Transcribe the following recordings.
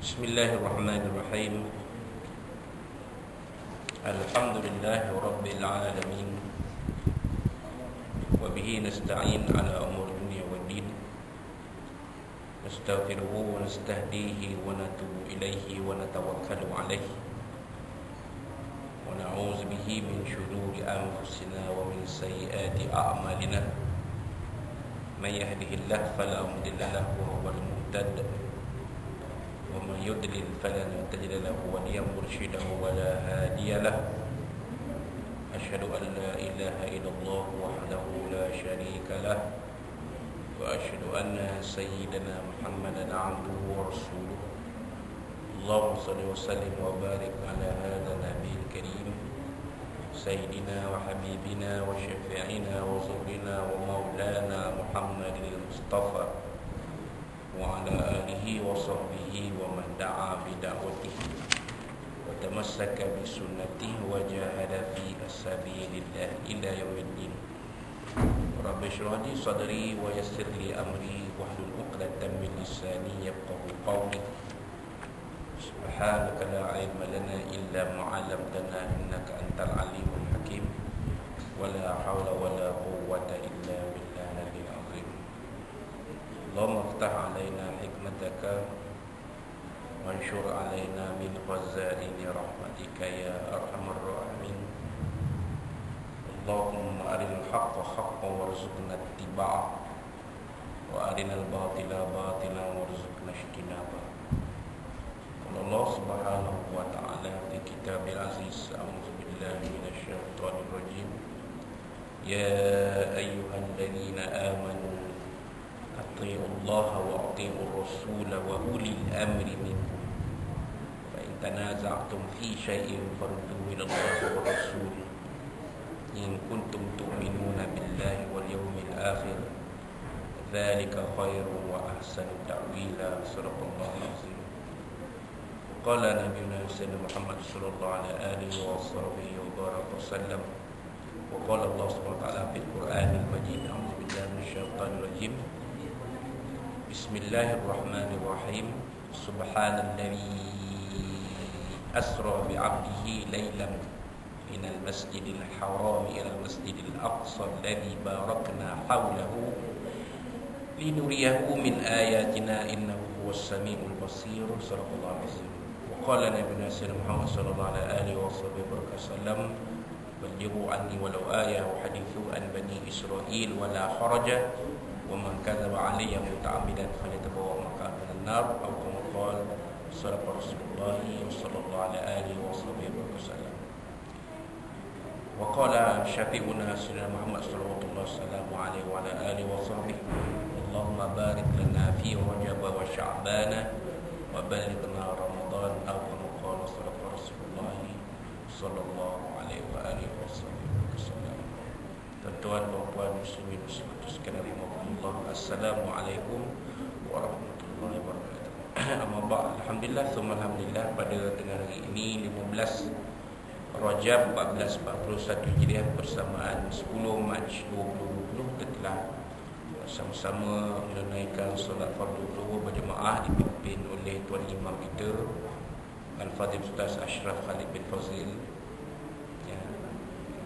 Bismillahirrahmanirrahim. Alhamdulillahi rabbil alamin. Wa bihi nasta'in ala umuri dunya waddin. Nastaghfiruhu wa nastahdihi wa natubu ilaihi wa natawakkalu alaihi. Wa na'udzu bihi min shururi anfusina wa min sayyiati a'malina. May yahdihillahu fala mudilla lahu wa huwal muhtadi. ومن يضلل فلن تجد له وليا مرشدا ولا هادي له أشهد أن لا إله إلا الله وحده لا شريك له وأشهد أن سيدنا محمدا عبده ورسوله اللهم صل وسلم وبارك على هذا النبي الكريم سيدنا وحبيبنا وشفيعنا وزورنا ومولانا محمد المصطفى وعلى آله وصحبه ومن دعا بدعوته وتمسك بسنته وجاهد في سبيل الله إلى يوم الدين. رب اشرح لي صدري ويسر لي أمري واحلل عقدة من لساني يفقهوا قولي. سبحانك لا علم لنا إلا ما علمتنا إنك أنت العليم الحكيم ولا حول ولا قوة إلا بالله العلي العظيم. اللهم افتح علينا حكمتك وانشر علينا من خزائن رحمتك يا أرحم الراحمين. اللهم أرنا الحق حقا وارزقنا اتباعه وأرنا الباطل باطلا وارزقنا اجتنابه. قال الله سبحانه وتعالى في كتاب العزيز أعوذ بالله من الشيطان الرجيم يا أيها الذين آمنوا أطيعوا الله وأطيعوا الرسول وأولي الأمر منكم فإن تنازعتم في شيء فردوه إلى الله والرسول إن كنتم تؤمنون بالله واليوم الآخر ذلك خير وأحسن تأويلا. صدق الله العظيم. قال نبينا سيدنا محمد صلى الله عليه آله وصحبه وبارك وسلم. وقال الله سبحانه وتعالى في القرآن المجيد أعوذ بالله من الشيطان الرجيم بسم الله الرحمن الرحيم سبحان الذي أسرى بعبده ليلا من المسجد الحرام إلى المسجد الأقصى الذي باركنا حوله لنريه من آياتنا إنه هو السميع البصير. صدق الله العظيم. وقال نبينا سيدنا محمد صلى الله عليه آله وصحبه وسلم بلغوا عني ولو آية وحدثوا عن بني إسرائيل ولا حرج ومن كذب علي متعمدا فليتبوأ مقعده من النار أو كما قال صدق رسول الله صلى الله عليه آله وصحبه وسلم. وقال شفيعنا سيدنا محمد صلى الله عليه وعلى آله وصحبه اللهم بارك لنا في رجب وشعبان وبلغنا رمضان أو كما قال صدق رسول الله صلى الله عليه وآله وصحبه وسلم. Tuan-tuan dan puan muslimin muslimat sekalian rahimakumullah, assalamualaikum warahmatullahi wabarakatuh. Amma ba'd, alhamdulillah thumma alhamdulillah, pada tengah hari ini 15 Rajab 1441 Hijriah bersamaan 10 Mac 2020 kita telah sama-sama menunaikan solat fardu zuhur berjemaah dipimpin oleh tuan imam kita Al-Fadhil Ustaz Ashraf Khalid bin Fazil.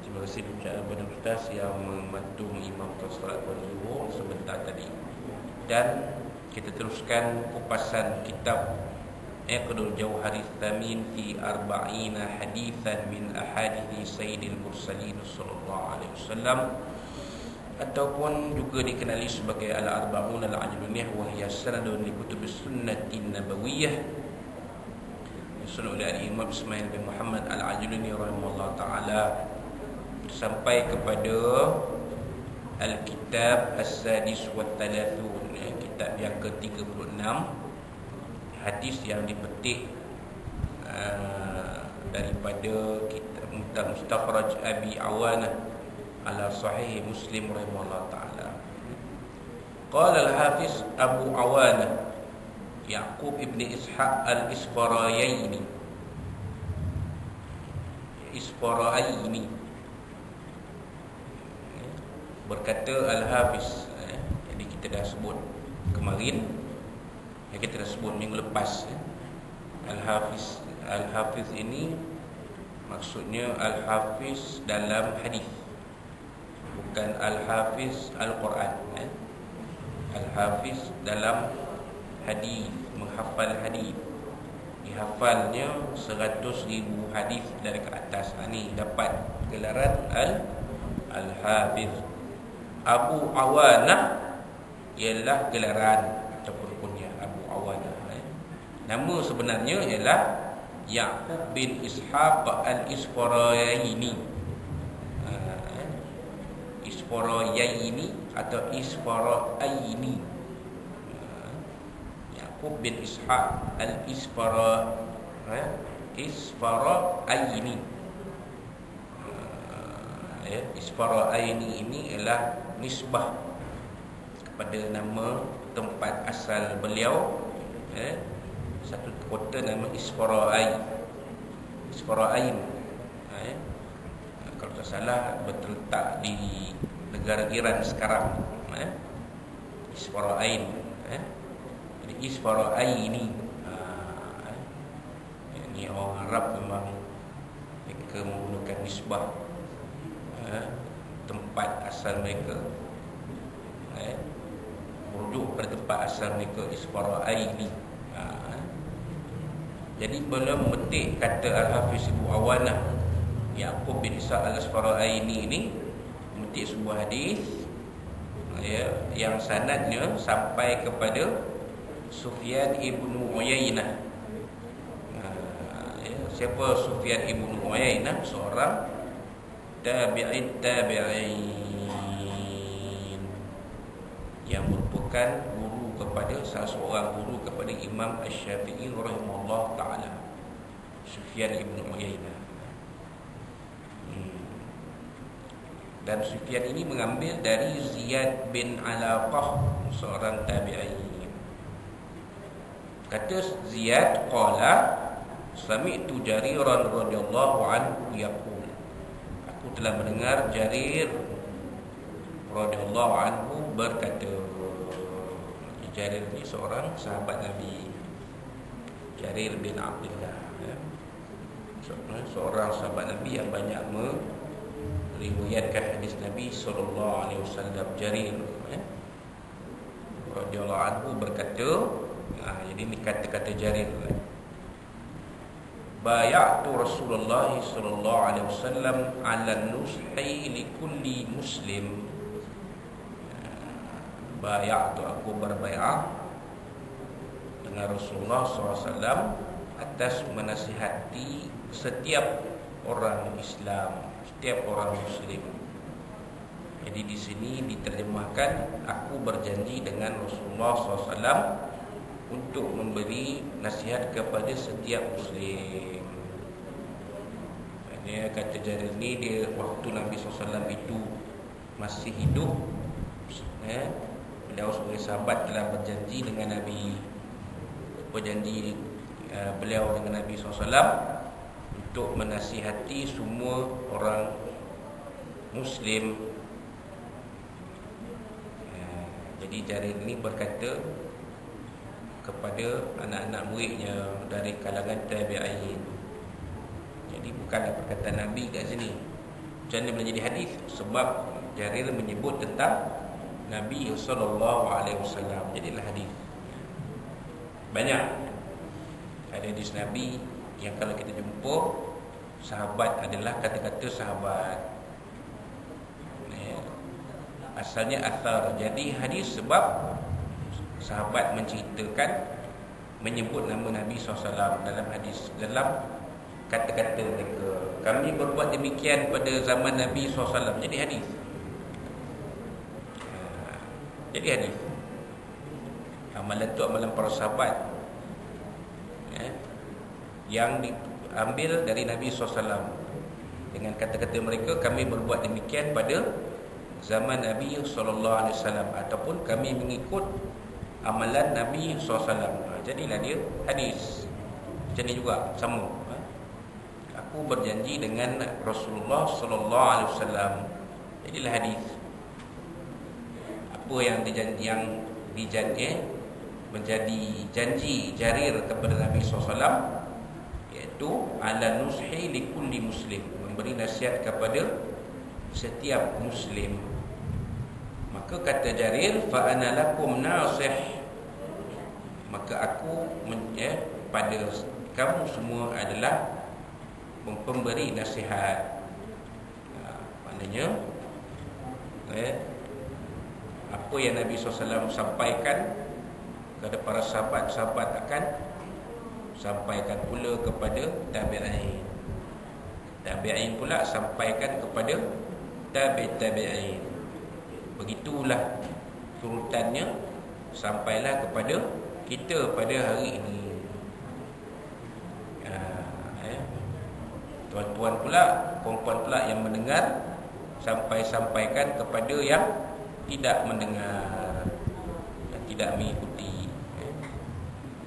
Terima kasih kepada Ustaz yang membantu mengimamkan solat zuhur sebentar tadi. Dan kita teruskan kupasan kitab Iqdul Jauharis Thamin fi Arba'ina Hadithan min Ahadithi Sayyidil Mursalin sallallahu alaihi wasallam, ataupun juga dikenali sebagai Al-Arba'un Al-Ajluniyah wa hiya sanadun li kutubis sunnatin nabawiyyah disusun oleh Imam Ismail bin Muhammad Al-Ajluni rahimahullah ta'ala sampai kepada Al-Kitab As-Sadis wa Thalathun, kitab yang ke-36, hadis yang dipetik daripada kitab Mustakhraj Abi Awanah ala Sahih Muslim rahimahullah ta'ala. Qala Al-Hafiz Abu Awanah Ya'qub ibn Ishaq Al-Isfarayaini berkata Al-Hafiz, jadi kita dah sebut kemarin, kita dah sebut minggu lepas, Al-Hafiz ini maksudnya Al-Hafiz dalam hadis, bukan Al-Hafiz Al-Quran. Al-Hafiz dalam hadis, menghafal hadis. Dihafalnya 100,000 hadis dari ke atas. Ini dapat gelaran Al-Hafiz. Abu Awanah ialah gelaran ataupun kunyah Abu Awanah. Nama sebenarnya ialah Ya'qub bin Ishaq Al-Isfarayaini. Isfarayaini atau Isfarayaini. Ya'qub bin Ishaq Isfarayaini. Isfarayaini ini ialah nisbah kepada nama tempat asal beliau. Satu kota nama Isfarain. Kalau tak salah berterletak di negara Iran sekarang. Isfarain. Jadi Isfaraini. Ini orang Arab memang mereka menggunakan nisbah tempat asal mereka, merujuk pada tempat asal mereka Isfaraini. Jadi bila memetik kata Al-Hafiz Abu Awanah Ya'qub bin Ishaq Al-Isfaraini ini, memetik sebuah hadis yang sanadnya sampai kepada Sufyan ibnu Uyainah. Siapa Sufyan ibnu Uyainah? Seorang tabi'in yang merupakan guru kepada salah seorang guru kepada Imam Asy-Syafi'i rahimahullah taala, Sufyan ibnu Uyainah. Dan Sufyan ini mengambil dari Ziyad bin Alaqah, seorang tabi'in. Kata Ziyad, qala sami'tu Jariran radhiyallahu anhu yaqul, aku telah mendengar Jarir radhiyallahu anhu berkata. Jarir ini seorang sahabat Nabi, Jarir bin Abdullah, seorang sahabat Nabi yang banyak meriwayatkan hadis Nabi sallallahu alaihi wasallam. Jarir radhiyallahu anhu berkata, jadi ini kata-kata Jarir. Bay'atu Rasulullah sallallahu alaihi wasallam 'ala an-nushi li kulli muslim. Bay'atu, aku berbai'ah dengan Rasulullah SAW atas menasihati setiap orang Islam, setiap orang Muslim. Jadi di sini diterjemahkan, aku berjanji dengan Rasulullah SAW untuk memberi nasihat kepada setiap Muslim. Dia kata Jarir ni, dia waktu Nabi SAW itu masih hidup, beliau sebagai sahabat telah berjanji dengan Nabi, berjanji beliau dengan Nabi SAW untuk menasihati semua orang Muslim. Jadi Jarir ini berkata kepada anak-anak muridnya dari kalangan tabi'in. Jadi bukanlah perkataan Nabi kat sini. Macam mana boleh jadi hadis? Sebab Jarir menyebut tentang Nabi sallallahu alaihi wasallam, jadilah hadis. Banyak ada hadis Nabi yang kalau kita jumpa sahabat adalah kata-kata sahabat, asalnya athar. Jadi hadis sebab sahabat menceritakan, menyebut nama Nabi SAW dalam hadis, dalam kata-kata mereka. Kami berbuat demikian pada zaman Nabi SAW, jadi hadis. Jadi hadis. Amalan tu amalan para sahabat, yang diambil dari Nabi SAW. Dengan kata-kata mereka, kami berbuat demikian pada zaman Nabi SAW, ataupun kami mengikut amalan Nabi SAW. Jadilah dia hadis. Macam ni juga, sama. Aku berjanji dengan Rasulullah SAW, jadilah hadis. Apa yang menjadi janji Jarir kepada Nabi SAW, iaitu ala nushi li kulli muslim, memberi nasihat kepada setiap muslim. Maka kata Jarir, fa ana lakum nasih, maka aku pada kamu semua adalah pemberi nasihat. Maknanya apa yang Nabi SAW sampaikan kepada para sahabat-sahabat akan sampaikan pula kepada tabi'in. Tabi'in pula sampaikan kepada tabi'in. Begitulah turutannya sampailah kepada kita pada hari ini. Tuan-tuan pula, perempuan pula yang mendengar sampaikan kepada yang tidak mendengar, yang tidak mengikuti.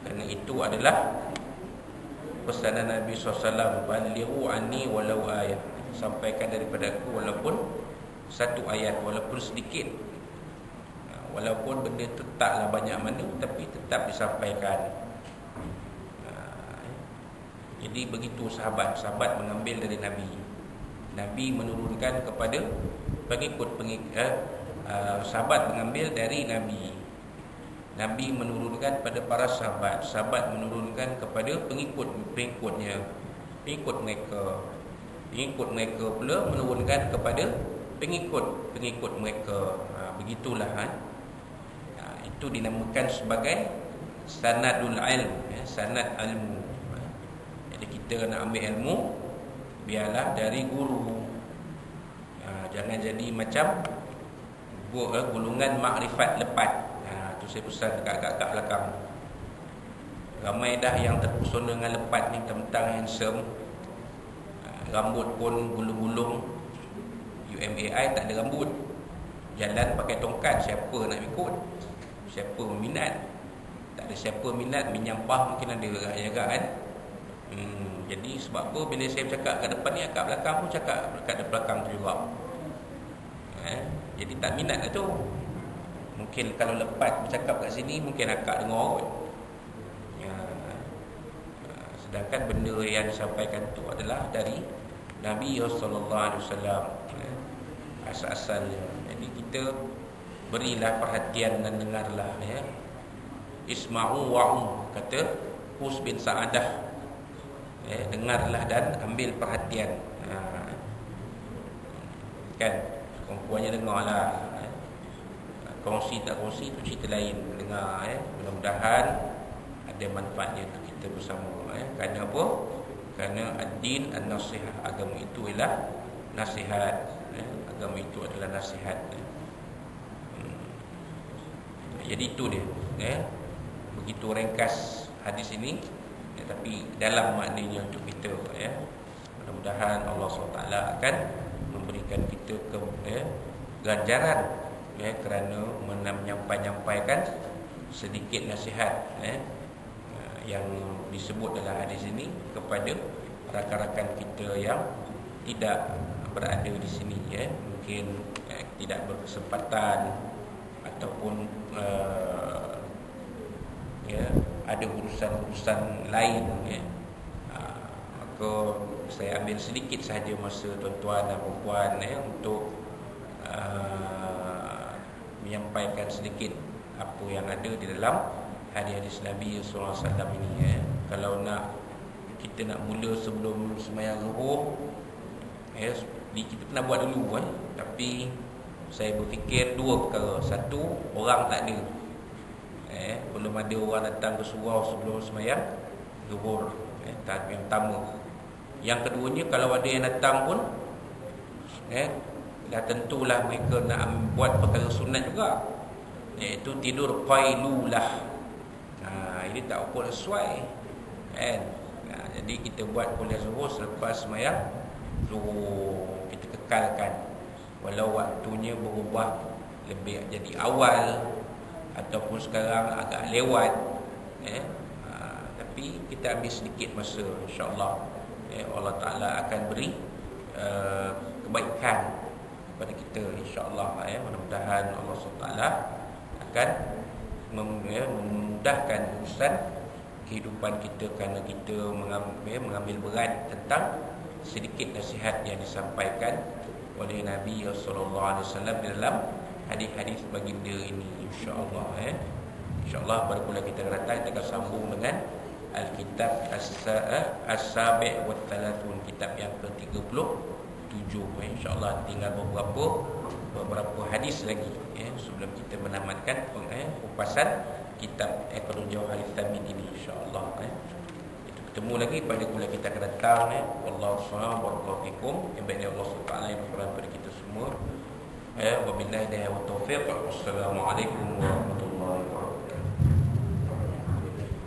Kerana itu adalah pesanan Nabi SAW, balighu anni walau ayat, sampaikan daripada aku walaupun satu ayat, walaupun sedikit, walaupun benda itu taklah banyak mana, tapi tetap disampaikan. Jadi begitu sahabat mengambil dari Nabi. Nabi menurunkan kepada sahabat mengambil dari Nabi. Nabi menurunkan pada para sahabat, sahabat menurunkan kepada pengikutnya, pengikut mereka pula menurunkan kepada pengikut mereka. Begitulah. Itu dinamakan sebagai sanadul ilm, sanad ilmu. Jadi kita nak ambil ilmu, biarlah dari guru. Jangan jadi macam golongan makrifat lepat. Itu saya pesan dekat kakak belakang. Ramai dah yang terpesona dengan lepat ni, tentang handsome, rambut pun gulung-gulung. UMAI tak ada rambut, jalan pakai tongkat. Siapa nak ikut? Siapa minat? Tak ada siapa minat, menyampah mungkin ada agak kan. Jadi sebab apa bila saya bercakap kat depan ni, akak belakang pun cakap kat belakang tu juga. Jadi tak minat lah tu. Mungkin kalau lepas bercakap kat sini, mungkin akak dengar kot. Sedangkan benda yang disampaikan tu adalah dari Nabi SAW, asal-asalnya. Jadi kita berilah perhatian dan dengarlah, Isma'u wa'u, kata Hus bin Sa'adah, dengarlah dan ambil perhatian. Kan perempuannya dengarlah. Kongsi tak kongsi tu cerita lain. Dengar, mudah-mudahan ada manfaatnya untuk kita bersama. Kerana apa? Kerana ad-din an-nasihat, agama itu ialah nasihat. Agama itu adalah nasihat. Jadi itu dia. Begitu ringkas hadis ini, tapi dalam maknanya untuk kita. Mudah-mudahan Allah SWT akan memberikan kita ganjaran, kerana menyampaikan sedikit nasihat yang disebut dalam hadis ini kepada rakan-rakan kita yang tidak berada di sini, mungkin tidak berkesempatan ataupun ada urusan-urusan lain. Maka saya ambil sedikit sahaja masa tuan-tuan dan puan untuk menyampaikan sedikit apa yang ada di dalam hadis-hadis Nabi SAW ini. Kalau kita nak mula sebelum sembahyang zuhur, kita pernah buat dulu, tapi saya berfikir dua perkara. Satu, orang tak ada, belum ada orang datang ke surau sebelum sembahyang zuhur, yang pertama. Yang keduanya, kalau ada yang datang pun, dah tentulah mereka nak buat perkara sunat juga, iaitu tidur qailulah. Ini tak ukur sesuai, jadi kita buat kuliah zuhur selepas sembahyang zuhur, kita kekalkan. Walau waktunya berubah, lebih jadi awal ataupun sekarang agak lewat, tapi kita ambil sedikit masa, insya-Allah Allah Ta'ala akan beri kebaikan kepada kita, insya-Allah. Mudah-mudahan Allah SWT akan memudahkan urusan kehidupan kita, kerana kita mengambil berat tentang sedikit nasihat yang disampaikan oleh Nabi sallallahu alaihi wasallam dalam hadis-hadis baginda ini, insya-Allah. InsyaAllah pada bulan kita akan datang, kita akan sambung dengan Al-Kitab As-Sabi' wa Thalathun, kitab yang ke-37. InsyaAllah tinggal beberapa hadis lagi sebelum kita menamatkan kupasan kitab Iqrul Jawharil Thamin ini, insyaAllah. Kita bertemu lagi pada bulan kita akan datang. Wallahu subhanahu wa ta'ala fikum. Yang baik Allah SWT yang berperan pada kita semua. Wabillahi wa taufiq. Wassalamualaikum warahmatullahi wabarakatuh.